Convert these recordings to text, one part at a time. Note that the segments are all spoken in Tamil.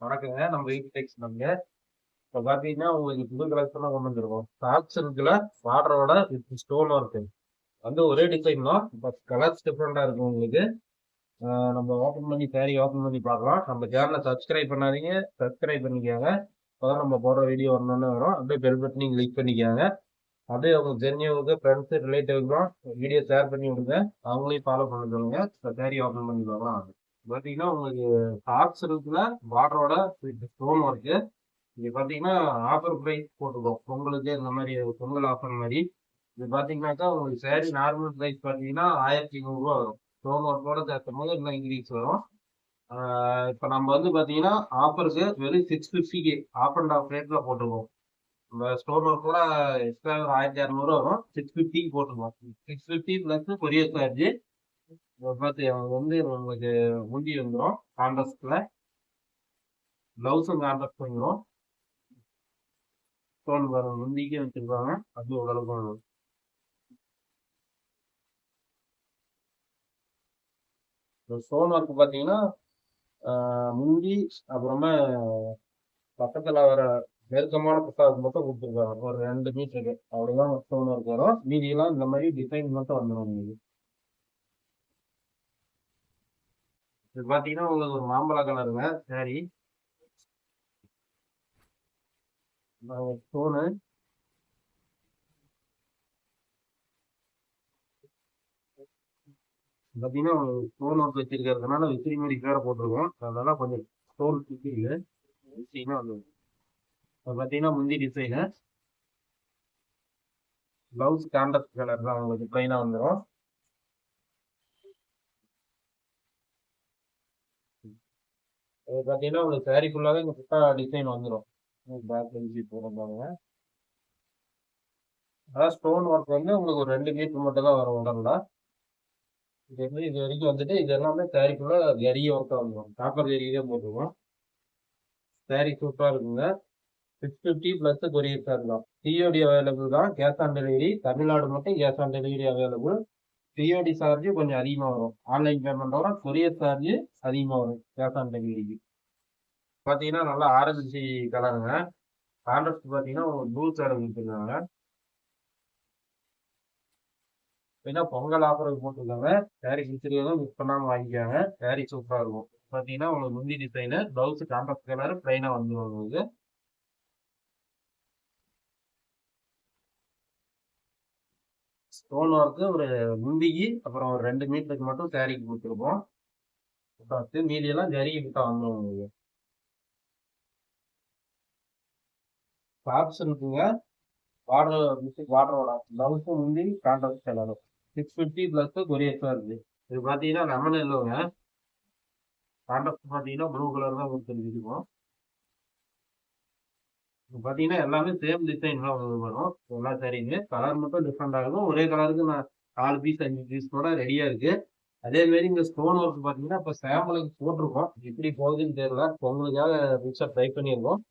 வணக்கங்க. நம்ம வீட்டு டெக்ஸ் நம்ம இப்போ பார்த்தீங்கன்னா, உங்களுக்கு புது கலெக்ஷன்லாம் கொண்டு வந்துருக்கோம். டாப்ஸ் இருக்குல்ல, பார்டரோட வித் ஸ்டோன் ஒர்க்கு. வந்து ஒரே டிசைன் தான். பட் கலர்ஸ் டிஃப்ரெண்டா இருக்கும் உங்களுக்கு. நம்ம ஓப்பன் பண்ணி சாரீ ஓப்பன் பண்ணி பார்க்கலாம். நம்ம சேனலை சப்ஸ்கிரைப் பண்ணாதீங்க, சப்ஸ்கிரைப் பண்ணிக்கோங்க. அப்பதான் நம்ம போடுற வீடியோ வரணும்னு வரும். அப்படியே பெல் பட்டனையும் கிளிக் பண்ணிக்கோங்க. அப்படியே உங்க தெரிஞ்சவங்க, ஃப்ரெண்ட்ஸ், ரிலேட்டிவ்லாம் வீடியோ ஷேர் பண்ணி விடுங்க. அவங்களையும் ஃபாலோ பண்ண சொல்லுங்க. சாரீ ஓப்பன் பண்ணி பார்க்கலாம். பார்த்தீங்கன்னா, உங்களுக்கு டாப்ஸ் இருக்குல்ல, பார்டரோட வித் ஸ்டோன் ஒர்க்கு. இது பார்த்தீங்கன்னா ஆஃபர் ப்ரைஸ் போட்டுருக்கோம். பொங்கலுக்கு இந்த மாதிரி பொங்கல் ஆஃபர் மாதிரி. இது பார்த்தீங்கன்னாக்கா உங்களுக்கு சேரீ நார்மல் ப்ரைஸ் பார்த்தீங்கன்னா 1100 வரும். ஸ்டோன் ஒர்க்கோட சேர்க்கும் போது இன்னும் இன்க்ரீஸ் வரும். இப்போ நம்ம வந்து பார்த்தீங்கன்னா ஆஃபருக்கு வெறும் 650க்கு ஆஃப் அண்ட் ஆஃப் ரேட்டில் போட்டுருக்கோம். நம்ம ஸ்டோன் ஒர்க்கோட எக்ஸ்ட்ரா ஒரு 1200 வரும். 650க்கு போட்டுருக்கோம். 650 ப்ளஸ் கொரியர் சார்ஜ். பார்த்து வந்து உங்களுக்கு முந்தி வந்துடும் கான்ட்ராஸ்ட்ல. ப்ளவுஸும் கான்ட்ராஸ்ட் வந்துடும். ஸ்டோன் வரும் முந்திக்கே வச்சிருக்காங்க. அது ஓரளவுக்கு வரும். ஸ்டோன் ஒர்க் பார்த்தீங்கன்னா முந்தி அப்புறமா பக்கத்தில் வர நெருக்கமான புத்தகம் மட்டும் கொடுத்துருக்காங்க. ஒரு 2 மீட்டருக்கு அவ்வளோதான் ஸ்டோன் ஒர்க் வரும். மீதியெல்லாம் இந்த மாதிரி டிசைன் மட்டும் வந்துடும் உங்களுக்கு. இது பார்த்தீங்கன்னா உங்களுக்கு ஒரு மாம்பழ கலருங்க சாரி. ஸ்டோனு பார்த்தீங்கன்னா ஸ்டோன் ஒர்க் வச்சிருக்கிறதுனால விசிறி மாதிரி பேர போட்டிருக்கோம். அதனால கொஞ்சம் ஸ்டோன் விசிறிங்க விசிறினா வந்து பார்த்தீங்கன்னா முந்தி டிசைனு. ப்ளவுஸ் கான்ட்ராஸ்ட் கலர் தான் உங்களுக்கு ப்ளைனாக வந்துடும். இது பார்த்தீங்கன்னா உங்களுக்கு சாரீ ஃபுல்லாகவே இந்த புட்டா டிசைன் வந்துடும். பேக் வச்சு போடுறாங்க. அதான் ஸ்டோன் ஒர்க் வந்து உங்களுக்கு ஒரு 2 மீட்டர் மட்டும் தான் வரும் உடல்ல. இது வந்து இது வரைக்கும் வந்துட்டு இது எல்லாமே சாரீ ஃபுல்லாக ஜரி ஒர்க்காக வந்துடும். காப்பர் ஜரியே போட்டுருவோம். சாரீ சூப்பராக இருக்குங்க. 650 ப்ளஸ் கொரியர் சார்ஜ் தான். சிஓடி அவைலபிள் தான். கேஷ் ஆன் டெலிவரி தமிழ்நாடு மட்டும் cash on delivery available. COD charge கொஞ்சம் அதிகமாக வரும். ஆன்லைன் பேமெண்ட்டோட கொரியர் சார்ஜ் அதிகமாக வரும் கேஷ் ஆன் டெலிவரிக்கு. பார்த்தீங்கன்னா நல்லா ஆரஞ்சு கலருங்க. கான்ட்ராஸ்ட் பார்த்தீங்கன்னா ஒரு ப்ளூ கலர் கொடுத்துருக்காங்க. ஏன்னா பொங்கல் ஆஃபருக்கு போட்டிருக்காங்க. சாரீ பிடிச்சிருக்கவங்க மிஸ் பண்ணாமல் வாங்கிக்காங்க. சாரீ சூப்பராக இருக்கும். பார்த்தீங்கன்னா உங்களுக்கு முந்தி டிசைனு ப்ளவுஸ் கான்ட்ராஸ்ட் கலர் ப்ளைனாக வந்துடும் உங்களுக்கு. ஸ்டோன் ஒர்க்கு ஒரு முந்திக்கு அப்புறம் ஒரு 2 மீட்டருக்கு மட்டும் சாரீக்கு கொடுத்துருப்போம். பார்த்து மீதியெல்லாம் ஜரி கிட்ட வந்துடும் உங்களுக்கு. டாப்ஸ் இருக்குங்க. வாட்டரோட ப்ளவுஸும் முந்தி contrast colour 650 plus courier charge. இது பார்த்தீங்கன்னா லெமன் இல்லைங்க. கான்ட்ராஸ்ட் பார்த்தீங்கன்னா ப்ளூ கலர் தான் கொடுத்துருக்கோம். இப்போ பார்த்தீங்கன்னா எல்லாமே சேம் டிசைன் தான் வரும். எல்லா சாரீங்க கலர் மட்டும் டிஃப்ரெண்ட் ஆகும். ஒரே கலருக்கு நான் 4 பீஸ் 5 பீஸ் கூட ரெடியாக இருக்கு. அதே மாதிரி இந்த ஸ்டோன் ஒர்க் பார்த்தீங்கன்னா இப்போ சாம்பிளுக்கு போட்டிருக்கோம். எப்படி போகுதுன்னு தெரியல. உங்களுக்காக புதுசாக ட்ரை பண்ணியிருக்கோம்.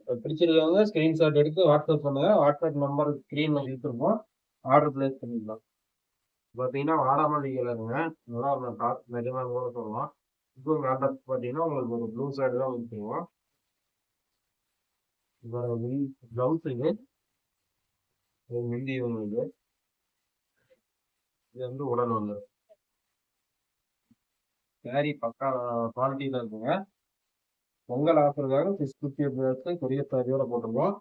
பிடிச்சிருக்கவங்க ஸ்கிரீன்ஷாட் எடுத்து வாட்ஸ்அப் பண்ணுங்க. வாட்ஸ்அப் நம்பர் ஸ்க்ரீனில் கொடுத்துருக்கோம். ஆர்டர் பிளேஸ் பண்ணிக்கலாம். பார்த்தீங்கன்னா வாடாமல்லி கலருங்க. நல்லா ஒரு டாப் நிஜமாக கூட சொல்லலாம். இப்போ கான்ட்ராக்ட் பார்த்தீங்கன்னா உங்களுக்கு ஒரு ப்ளூ ஷேர்ட் தான் கொடுத்துருவோம். இப்போ ப்ளவுஸுக்கு முந்தி உங்களுக்கு இது வந்து உடல் வந்துடும். சாரி பக்கா குவாலிட்டியில் இருக்குங்க. பொங்கல் ஆஃபருக்காக 650 கொரியர் சார்ஜோட போட்டிருக்கோம்.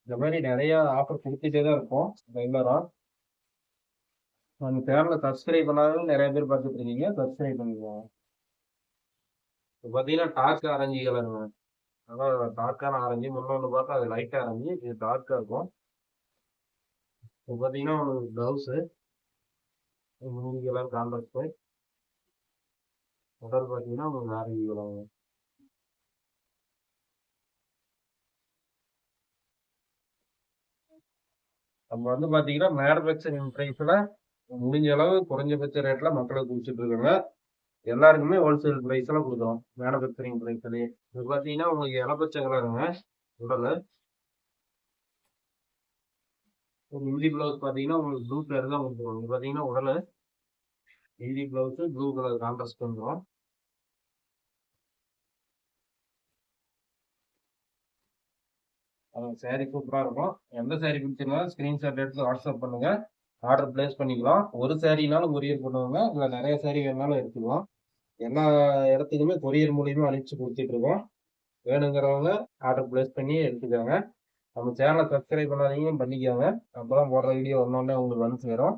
இந்த மாதிரி நிறைய ஆஃபர் கொடுத்துட்டே தான் இருக்கும் ரெகுலரா. நம்ம சேனலை சப்ஸ்கிரைப் பண்ணாலும் நிறைய பேர் பார்த்துட்டு இருக்கீங்க. சப்ஸ்கிரைப் பண்ணிக்குவோம். இப்போ பார்த்தீங்கன்னா டார்க் ஆரஞ்சு கலருங்க. அதான் டார்க்கான ஆரஞ்சு. முன்னொன்று பார்த்தா அது லைட்டாக ஆரஞ்சு, இது டார்க்காக இருக்கும். இப்போ பார்த்தீங்கன்னா உங்களுக்கு ப்ளவுஸு மூணு கலர் கான்ட்ராஸ்ட்டு. உடல் பார்த்தீங்கன்னா உங்களுக்கு ஆரஞ்சு கலருங்க. நம்ம வந்து பார்த்தீங்கன்னா மேனுஃபேக்சரிங் ப்ரைஸில் முடிஞ்ச அளவு குறைஞ்சபட்ச ரேட்டில் மக்களுக்கு கொடுத்துட்டு இருக்காங்க. எல்லாருக்குமே ஹோல்சேல் ப்ரைஸில் கொடுக்குறோம். மேனுஃபேக்சரிங் ப்ரைஸ்லேயே. இது பார்த்தீங்கன்னா உங்களுக்கு இலப்பச்சை கலருங்க. உடல் ஹிந்தி ப்ளவுஸ் பார்த்தீங்கன்னா உங்களுக்கு ப்ளூ கலர் தான் கொடுத்துருவோம். இது பார்த்தீங்கன்னா உடல் Hindi blouse blue colour contrast பண்ணுறோம். saree சூப்பரா இருக்கும். எந்த saree பிடிச்சிருந்தாலும் ஸ்கிரீன்ஷாட் எடுத்து வாட்ஸ்அப் பண்ணுங்க. ஆர்டர் பிளேஸ் பண்ணிக்கலாம். ஒரு சாரினாலும் கொரியர் பண்ணுவாங்க. இல்ல நிறைய சாரி வேணாலும் எடுத்துக்கலாம். எல்லா இடத்துக்குமே கொரியர் மூலியமா அனுப்பிச்சு கொடுத்துட்டு இருக்கோம். வேணுங்கிறவங்க ஆர்டர் பிளேஸ் பண்ணி எடுத்துக்கோங்க. நம்ம சேனலை சப்ஸ்கிரைப் பண்ணாதீங்க பண்ணிக்கோங்க. அப்பதான் போடுற வீடியோ வந்தோடனே உங்களுக்கு வந்து சேரும்.